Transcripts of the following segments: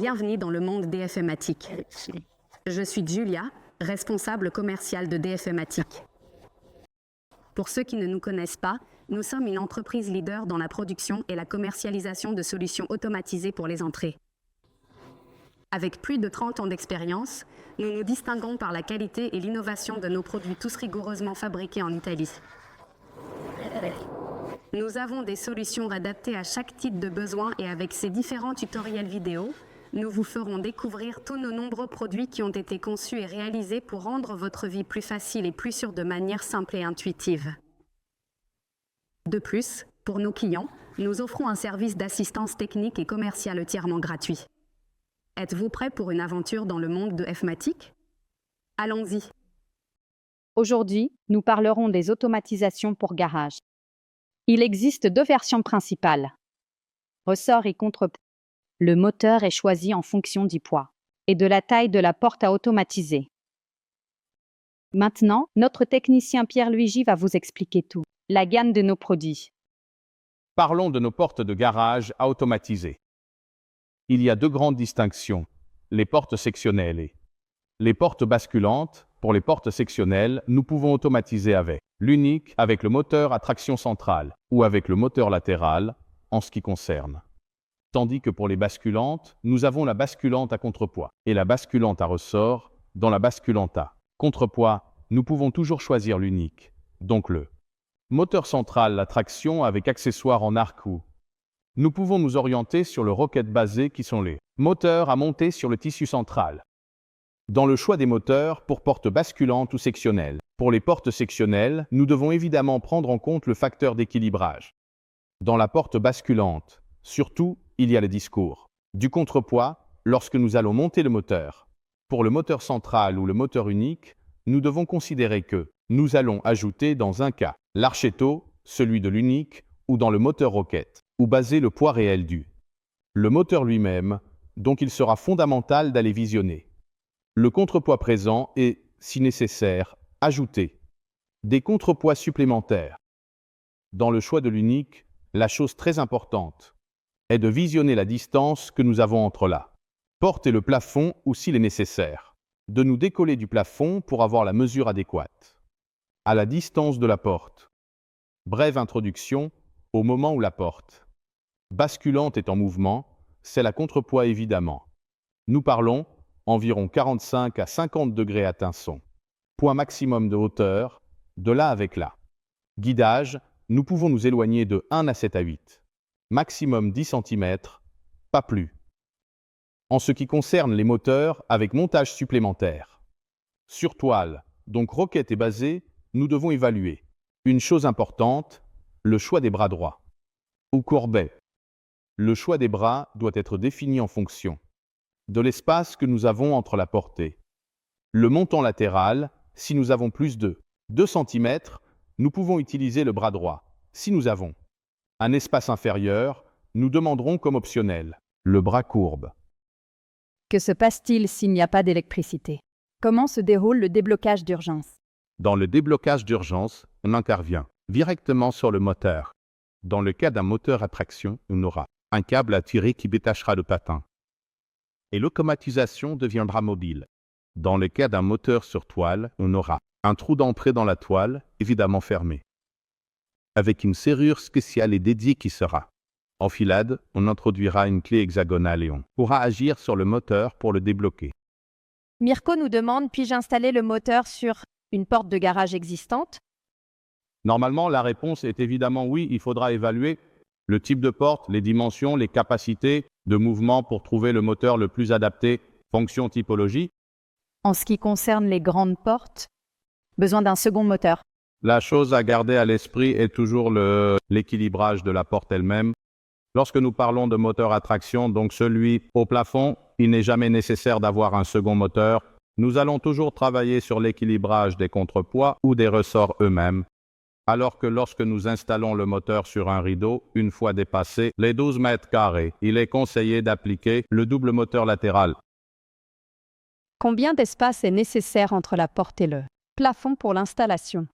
Bienvenue dans le monde DFMatic. Je suis Julia, responsable commerciale de DFMatic. Pour ceux qui ne nous connaissent pas, nous sommes une entreprise leader dans la production et la commercialisation de solutions automatisées pour les entrées. Avec plus de 30 ans d'expérience, nous nous distinguons par la qualité et l'innovation de nos produits tous rigoureusement fabriqués en Italie. Nous avons des solutions adaptées à chaque type de besoin et avec ces différents tutoriels vidéo, nous vous ferons découvrir tous nos nombreux produits qui ont été conçus et réalisés pour rendre votre vie plus facile et plus sûre de manière simple et intuitive. De plus, pour nos clients, nous offrons un service d'assistance technique et commerciale entièrement gratuit. Êtes-vous prêt pour une aventure dans le monde de DFMatic? Allons-y! Aujourd'hui, nous parlerons des automatisations pour garage. Il existe deux versions principales, ressort et contrepoids. Le moteur est choisi en fonction du poids et de la taille de la porte à automatiser. Maintenant, notre technicien Pierre-Luigi va vous expliquer tout, la gamme de nos produits. Parlons de nos portes de garage à automatiser. Il y a deux grandes distinctions, les portes sectionnelles et les portes basculantes. Pour les portes sectionnelles, nous pouvons automatiser avec l'unique, avec le moteur à traction centrale ou avec le moteur latéral en ce qui concerne. Tandis que pour les basculantes, nous avons la basculante à contrepoids et la basculante à ressort dans la basculante à contrepoids, nous pouvons toujours choisir l'unique, donc le moteur central à traction avec accessoires en arc ou nous pouvons nous orienter sur le rocket basé qui sont les moteurs à monter sur le tissu central. Dans le choix des moteurs pour portes basculantes ou sectionnelles. Pour les portes sectionnelles, nous devons évidemment prendre en compte le facteur d'équilibrage. Dans la porte basculante, surtout, il y a le discours du contrepoids lorsque nous allons monter le moteur. Pour le moteur central ou le moteur unique, nous devons considérer que nous allons ajouter dans un cas l'archetto, celui de l'unique, ou dans le moteur rocket, ou baser le poids réel du le moteur lui-même, donc il sera fondamental d'aller visionner le contrepoids présent et, si nécessaire, ajouter des contrepoids supplémentaires. Dans le choix de l'unique, la chose très importante est de visionner la distance que nous avons entre la porte et le plafond ou s'il est nécessaire, de nous décoller du plafond pour avoir la mesure adéquate. À la distance de la porte. Brève introduction, au moment où la porte basculante est en mouvement, c'est la contrepoids évidemment. Nous parlons environ 45 à 50 degrés atteint son point maximum de hauteur, de là avec là. Guidage, nous pouvons nous éloigner de 1 à 7 à 8. Maximum 10 cm, pas plus. En ce qui concerne les moteurs avec montage supplémentaire. Sur toile, donc roquette et basée, nous devons évaluer. Une chose importante, le choix des bras droits. Ou courbets. Le choix des bras doit être défini en fonction de l'espace que nous avons entre la portée. Le montant latéral, si nous avons plus de 2 cm, nous pouvons utiliser le bras droit. Si nous avons un espace inférieur, nous demanderons comme optionnel le bras courbe. Que se passe-t-il s'il n'y a pas d'électricité? Comment se déroule le déblocage d'urgence? Dans le déblocage d'urgence, on intervient directement sur le moteur. Dans le cas d'un moteur à traction, on aura un câble à tirer qui détachera le patin. Et l'automatisation deviendra mobile. Dans le cas d'un moteur sur toile, on aura un trou d'entrée dans la toile, évidemment fermé, avec une serrure spéciale et dédiée qui sera enfilade. On introduira une clé hexagonale et on pourra agir sur le moteur pour le débloquer. Mirko nous demande, puis-je installer le moteur sur une porte de garage existante? Normalement, la réponse est évidemment oui. Il faudra évaluer le type de porte, les dimensions, les capacités de mouvement pour trouver le moteur le plus adapté, fonction typologie. En ce qui concerne les grandes portes, besoin d'un second moteur. La chose à garder à l'esprit est toujours l'équilibrage de la porte elle-même. Lorsque nous parlons de moteur à traction, donc celui au plafond, il n'est jamais nécessaire d'avoir un second moteur. Nous allons toujours travailler sur l'équilibrage des contrepoids ou des ressorts eux-mêmes. Alors que lorsque nous installons le moteur sur un rideau, une fois dépassé les 12 mètres carrés, il est conseillé d'appliquer le double moteur latéral. Combien d'espace est nécessaire entre la porte et le plafond pour l'installation?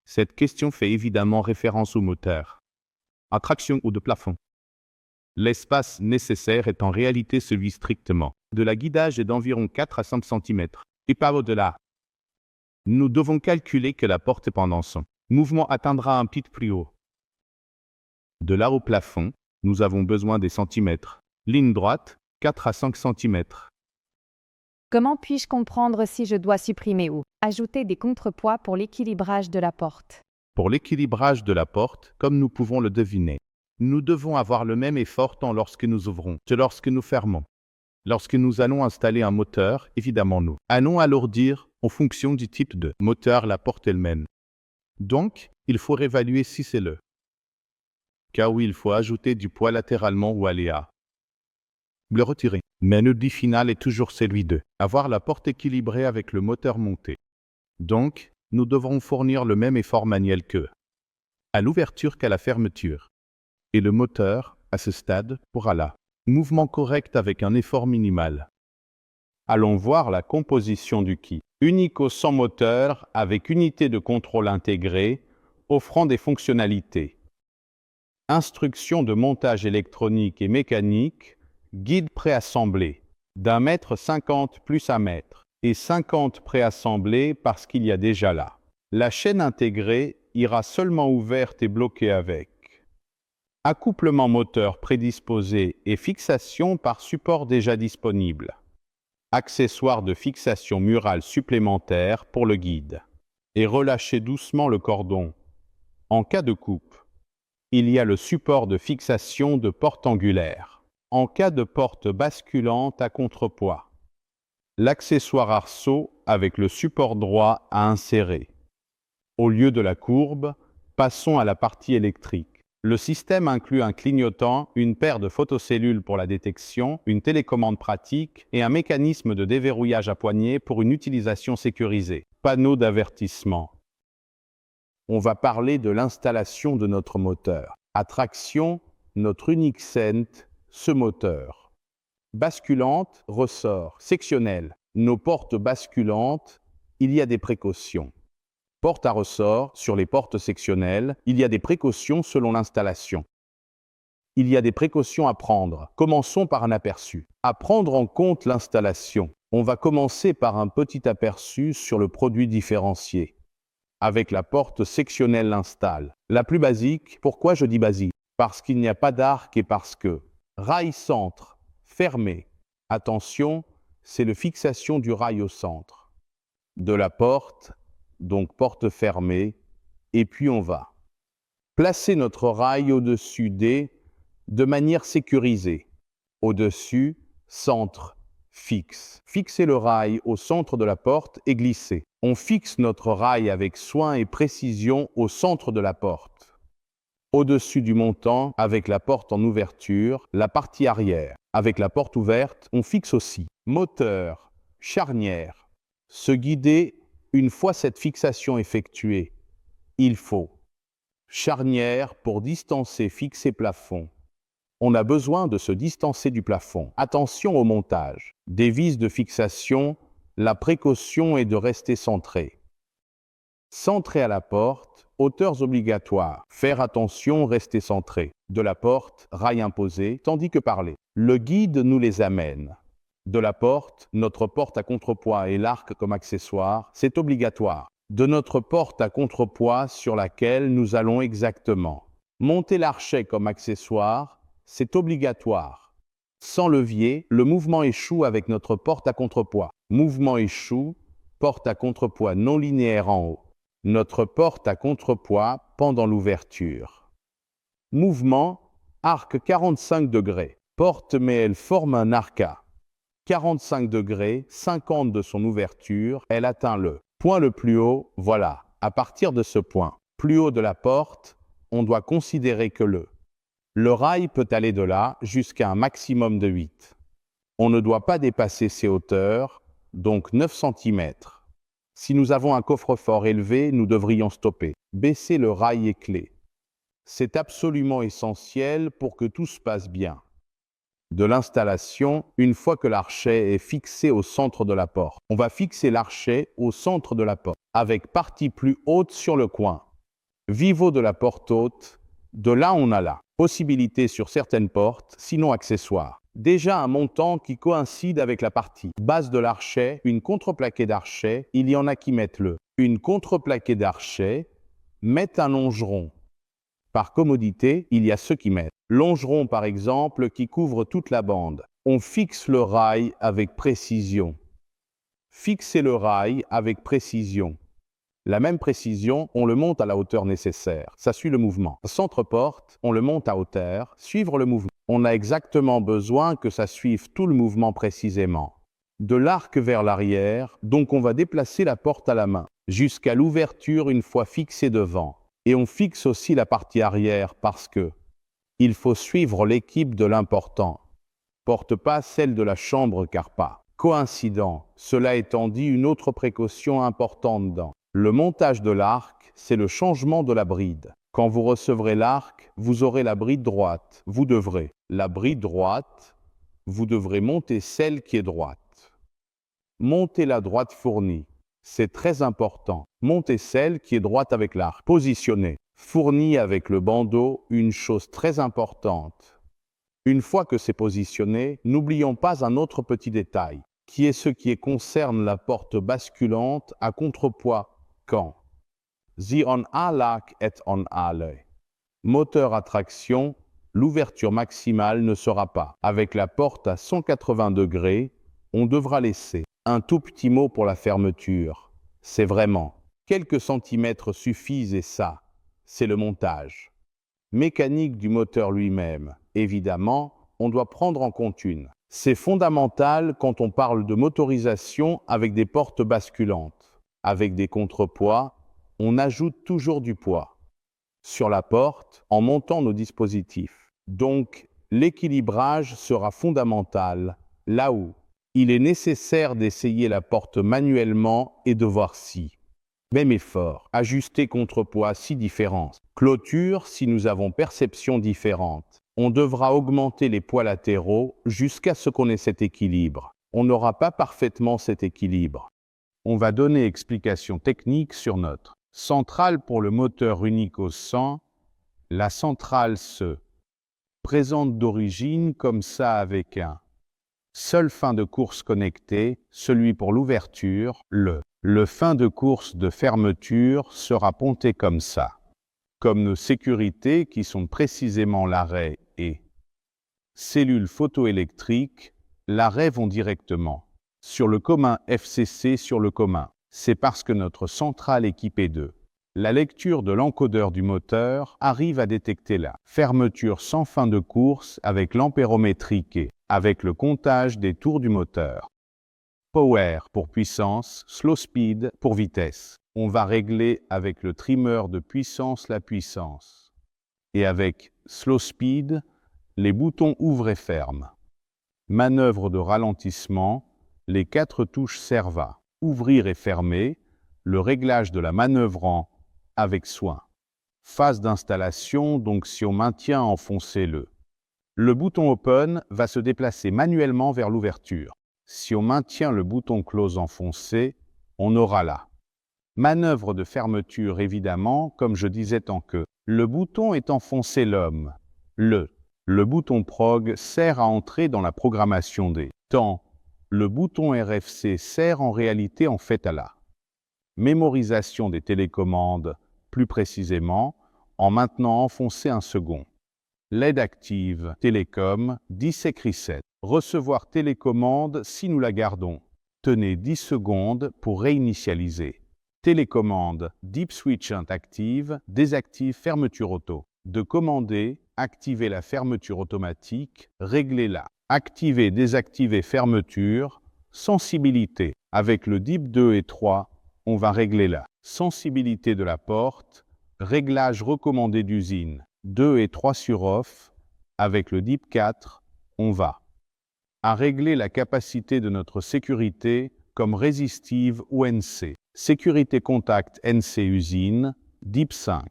Cette question fait évidemment référence au moteur à traction ou de plafond. L'espace nécessaire est en réalité celui strictement de la guidage est d'environ 4 à 5 cm, et pas au-delà. Nous devons calculer que la porte pendant son mouvement atteindra un pic plus haut. De là au plafond, nous avons besoin des centimètres. Ligne droite, 4 à 5 cm. Comment puis-je comprendre si je dois supprimer ou ajouter des contrepoids pour l'équilibrage de la porte? Pour l'équilibrage de la porte, comme nous pouvons le deviner, nous devons avoir le même effort tant lorsque nous ouvrons que lorsque nous fermons. Lorsque nous allons installer un moteur, évidemment nous allons alourdir en fonction du type de moteur la porte elle-même. Donc, il faut évaluer si c'est le cas où il faut ajouter du poids latéralement ou aléa. Le retirer. Mais le dit final est toujours celui de avoir la porte équilibrée avec le moteur monté. Donc, nous devrons fournir le même effort manuel que à l'ouverture qu'à la fermeture. Et le moteur, à ce stade, pourra là. Mouvement correct avec un effort minimal. Allons voir la composition du kit. Unico sans moteur avec unité de contrôle intégrée, offrant des fonctionnalités. Instructions de montage électronique et mécanique, guide préassemblé, d'1,50 m plus 1 mètre, et 50 préassemblés parce qu'il y a déjà là. La chaîne intégrée ira seulement ouverte et bloquée avec. Accouplement moteur prédisposé et fixation par support déjà disponible. Accessoire de fixation murale supplémentaire pour le guide. Et relâchez doucement le cordon. En cas de coupe, il y a le support de fixation de porte angulaire. En cas de porte basculante à contrepoids, l'accessoire arceau avec le support droit à insérer. Au lieu de la courbe, passons à la partie électrique. Le système inclut un clignotant, une paire de photocellules pour la détection, une télécommande pratique et un mécanisme de déverrouillage à poignée pour une utilisation sécurisée. Panneau d'avertissement. On va parler de l'installation de notre moteur. À traction, notre unique scent, ce moteur. Basculante, ressort, sectionnelle. Nos portes basculantes, il y a des précautions. Porte à ressort, sur les portes sectionnelles, il y a des précautions selon l'installation. Il y a des précautions à prendre. Commençons par un aperçu. À prendre en compte l'installation. On va commencer par un petit aperçu sur le produit différencié. Avec la porte sectionnelle installe. La plus basique, pourquoi je dis basique? Parce qu'il n'y a pas d'arc et parce que rail centre, fermé. Attention, c'est la fixation du rail au centre. De la porte, donc porte fermée, et puis on va placer notre rail au-dessus de manière sécurisée. Au-dessus, centre, fixe. Fixer le rail au centre de la porte et glisser. On fixe notre rail avec soin et précision au centre de la porte. Au-dessus du montant, avec la porte en ouverture, la partie arrière. Avec la porte ouverte, on fixe aussi moteur, charnière. Se guider, une fois cette fixation effectuée, il faut charnière pour distancer fixer plafond. On a besoin de se distancer du plafond. Attention au montage. Des vis de fixation, la précaution est de rester centré. Centré à la porte, hauteurs obligatoires. Faire attention, rester centré. De la porte, rail imposé, tandis que parler. Le guide nous les amène. De la porte, notre porte à contrepoids et l'arc comme accessoire, c'est obligatoire. De notre porte à contrepoids sur laquelle nous allons exactement. Monter l'archet comme accessoire, c'est obligatoire. Sans levier, le mouvement échoue avec notre porte à contrepoids. Mouvement échoue, porte à contrepoids non linéaire en haut. Notre porte à contrepoids pendant l'ouverture. Mouvement, arc 45 degrés. Porte mais elle forme un arcat. 45 degrés, 50 de son ouverture, elle atteint le point le plus haut, voilà. À partir de ce point, plus haut de la porte, on doit considérer que le rail peut aller de là jusqu'à un maximum de 8. On ne doit pas dépasser ces hauteurs, donc 9 cm. Si nous avons un coffre-fort élevé, nous devrions stopper. Baisser le rail et clé. C'est absolument essentiel pour que tout se passe bien. De l'installation, une fois que l'archet est fixé au centre de la porte. On va fixer l'archet au centre de la porte, avec partie plus haute sur le coin. Vivo de la porte haute, de là on a là. Possibilité sur certaines portes, sinon accessoires. Déjà un montant qui coïncide avec la partie base de l'archet, une contreplaqué d'archet, il y en a qui mettent une contreplaqué d'archet, mettent un longeron. Par commodité, il y a ceux qui mettent longeron par exemple qui couvre toute la bande. On fixe le rail avec précision. Fixer le rail avec précision. La même précision, on le monte à la hauteur nécessaire. Ça suit le mouvement. Centre-porte, on le monte à hauteur, suivre le mouvement. On a exactement besoin que ça suive tout le mouvement précisément. De l'arc vers l'arrière, donc on va déplacer la porte à la main, jusqu'à l'ouverture une fois fixée devant. Et on fixe aussi la partie arrière parce que il faut suivre l'équipe de l'important. Porte pas celle de la chambre car pas coïncident. Cela étant dit, une autre précaution importante dans le montage de l'arc, c'est le changement de la bride. Quand vous recevrez l'arc, vous aurez la bride droite. Vous devrez monter celle qui est droite. Montez la droite fournie. C'est très important. Montez celle qui est droite avec l'arc. Positionnez. Fournie avec le bandeau, une chose très importante. Une fois que c'est positionné, n'oublions pas un autre petit détail, qui est ce qui concerne la porte basculante à contrepoids quand Sie on A-Lac et on A-Le. Moteur à traction, l'ouverture maximale ne sera pas. Avec la porte à 180 degrés, on devra laisser un tout petit mot pour la fermeture. C'est vraiment quelques centimètres suffisent et ça, c'est le montage. Mécanique du moteur lui-même. Évidemment, on doit prendre en compte c'est fondamental quand on parle de motorisation avec des portes basculantes. Avec des contrepoids, on ajoute toujours du poids sur la porte en montant nos dispositifs. Donc, l'équilibrage sera fondamental là où il est nécessaire d'essayer la porte manuellement et de voir si, même effort, ajuster contrepoids si différents, clôture si nous avons perception différente. On devra augmenter les poids latéraux jusqu'à ce qu'on ait cet équilibre. On n'aura pas parfaitement cet équilibre. On va donner explication technique sur notre centrale pour le moteur unique au 100. La centrale se présente d'origine comme ça avec un seul fin de course connecté, celui pour l'ouverture, le fin de course de fermeture sera ponté comme ça. Comme nos sécurités qui sont précisément l'arrêt et cellule photoélectrique, l'arrêt vont directement sur le commun FCC sur le commun. C'est parce que notre centrale équipée de la lecture de l'encodeur du moteur arrive à détecter la fermeture sans fin de course avec l'ampérométrique et avec le comptage des tours du moteur. Power pour puissance, slow speed pour vitesse. On va régler avec le trimmer de puissance la puissance. Et avec slow speed, les boutons ouvrent et ferment. Manœuvre de ralentissement, les 4 touches servent à ouvrir et fermer, le réglage de la manœuvrant avec soin. Phase d'installation, donc si on maintient enfoncé le bouton open va se déplacer manuellement vers l'ouverture. Si on maintient le bouton close enfoncé, on aura là. Manœuvre de fermeture évidemment, comme je disais tant que le bouton est enfoncé l'homme. Le bouton prog sert à entrer dans la programmation des temps. Le bouton RFC sert en réalité en fait à la mémorisation des télécommandes, plus précisément en maintenant enfoncé un second. LED active, télécom, 10 reset. Recevoir télécommande si nous la gardons. Tenez 10 secondes pour réinitialiser. Télécommande, deep switch active, désactive fermeture auto. De commander, activer la fermeture automatique, régler-la. Activer, désactiver fermeture, sensibilité. Avec le DIP 2 et 3, on va régler la sensibilité de la porte, réglage recommandé d'usine. 2 et 3 sur off, avec le DIP 4, on va à régler la capacité de notre sécurité comme résistive ou NC. Sécurité contact NC usine, DIP 5.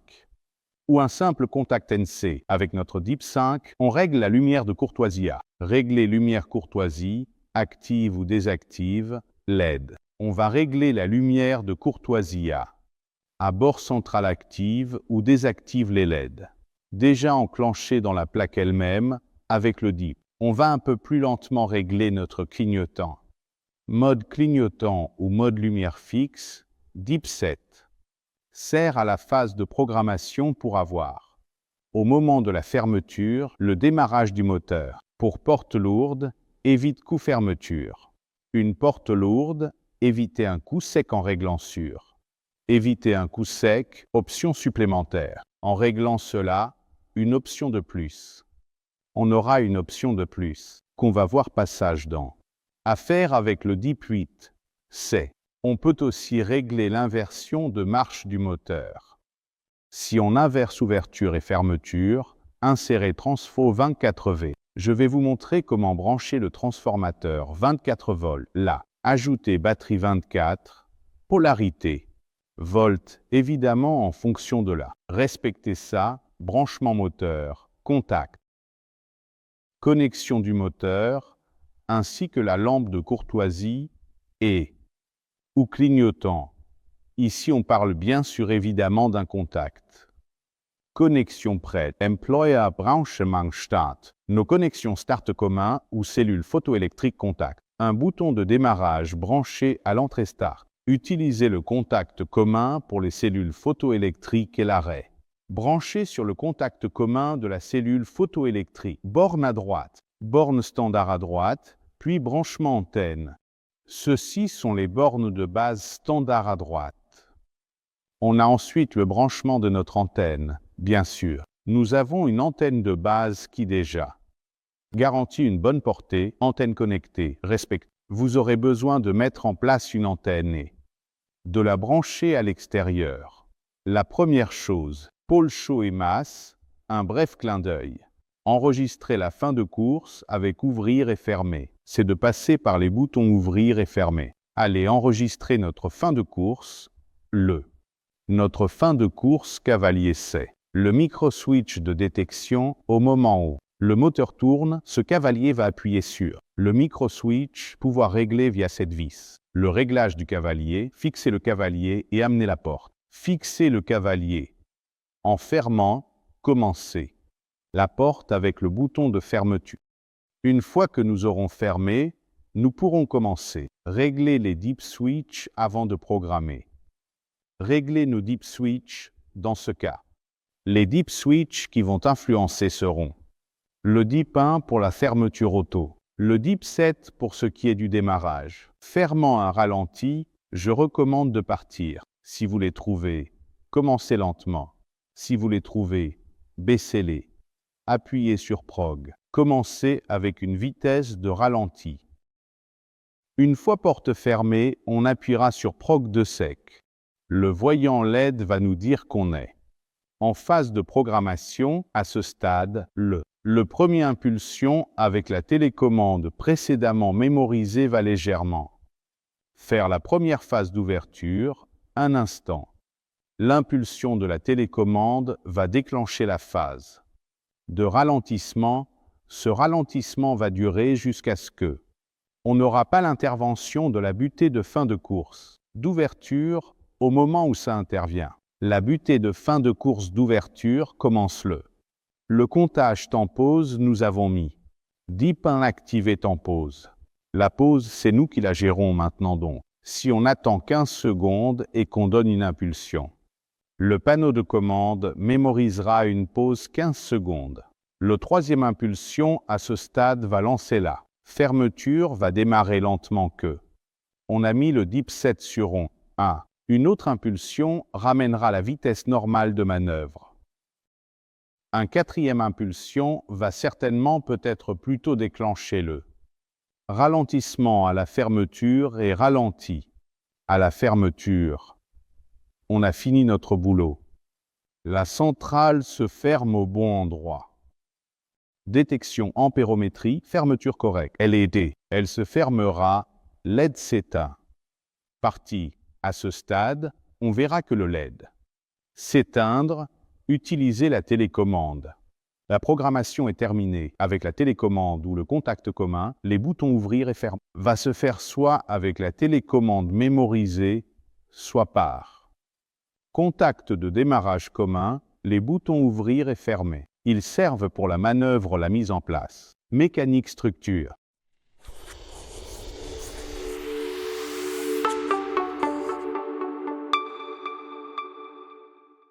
Ou un simple contact NC. Avec notre DIP 5, on règle la lumière de courtoisie A. Régler lumière courtoisie, active ou désactive, LED. On va régler la lumière de courtoisie A. À bord central active ou désactive les LED. déjà enclenché dans la plaque elle-même avec le DIP. On va un peu plus lentement régler notre clignotant. Mode clignotant ou mode lumière fixe, DIP 7. Sert à la phase de programmation pour avoir, au moment de la fermeture, le démarrage du moteur. Pour porte lourde, évite coup fermeture. Une porte lourde, évitez un coup sec en réglant sur. Éviter un coup sec, option supplémentaire. En réglant cela, une option de plus. On aura une option de plus, qu'on va voir passage dans. À faire avec le DIP 8, c'est. On peut aussi régler l'inversion de marche du moteur. Si on inverse ouverture et fermeture, insérez Transfo 24V. Je vais vous montrer comment brancher le transformateur 24 volts là. Ajoutez batterie 24, polarité, volt évidemment en fonction de là. Respectez ça, branchement moteur, contact, connexion du moteur, ainsi que la lampe de courtoisie et ou clignotant. Ici, on parle bien sûr évidemment d'un contact. Connexion prête. Employer Branchement Start. Nos connexions start commun ou cellules photoélectriques contact. Un bouton de démarrage branché à l'entrée start. Utilisez le contact commun pour les cellules photoélectriques et l'arrêt. Branchez sur le contact commun de la cellule photoélectrique. Borne à droite. Borne standard à droite, puis branchement antenne. Ceux-ci sont les bornes de base standard à droite. On a ensuite le branchement de notre antenne, bien sûr. Nous avons une antenne de base qui déjà garantit une bonne portée, antenne connectée, respectée. Vous aurez besoin de mettre en place une antenne et de la brancher à l'extérieur. La première chose, pôle chaud et masse, un bref clin d'œil. Enregistrer la fin de course avec ouvrir et fermer. C'est de passer par les boutons ouvrir et fermer. Allez enregistrer notre fin de course, Notre fin de course cavalier c'est le micro-switch de détection au moment où le moteur tourne, ce cavalier va appuyer sur le micro-switch, pouvoir régler via cette vis. Le réglage du cavalier, fixer le cavalier et amener la porte. Fixer le cavalier. En fermant, commencer la porte avec le bouton de fermeture. Une fois que nous aurons fermé, nous pourrons commencer. Régler les deep switch avant de programmer. Régler nos deep switch dans ce cas. Les deep switch qui vont influencer seront le DIP 1 pour la fermeture auto, le DIP 7 pour ce qui est du démarrage. Fermant un ralenti, je recommande de partir. Si vous les trouvez, commencez lentement. Si vous les trouvez, baissez-les. Appuyez sur prog. Commencez avec une vitesse de ralenti. Une fois porte fermée, on appuiera sur prog de sec. Le voyant LED va nous dire qu'on est en phase de programmation. À ce stade, le premier impulsion avec la télécommande précédemment mémorisée va légèrement faire la première phase d'ouverture, un instant. L'impulsion de la télécommande va déclencher la phase de ralentissement. Ce ralentissement va durer jusqu'à ce que on n'aura pas l'intervention de la butée de fin de course, d'ouverture au moment où ça intervient. La butée de fin de course d'ouverture commence le comptage temps pause, nous avons mis DIP 1 activé temps pause. La pause, c'est nous qui la gérons maintenant donc. Si on attend 15 secondes et qu'on donne une impulsion, le panneau de commande mémorisera une pause 15 secondes. Le troisième impulsion à ce stade va lancer la fermeture, va démarrer lentement que. On a mis le DIP 7 sur on 1. Une autre impulsion ramènera la vitesse normale de manœuvre. Un quatrième impulsion va certainement peut-être plutôt déclencher le ralentissement à la fermeture et ralenti à la fermeture. On a fini notre boulot. La centrale se ferme au bon endroit. Détection ampérométrie, fermeture correcte. Elle se fermera, LED s'éteint. Parti. À ce stade, on verra que le LED s'éteindre, utilisez la télécommande. La programmation est terminée avec la télécommande ou le contact commun, les boutons ouvrir et fermer va se faire soit avec la télécommande mémorisée, soit par contact de démarrage commun, Les boutons ouvrir et fermer. Ils servent pour la manœuvre, la mise en place. Mécanique structure.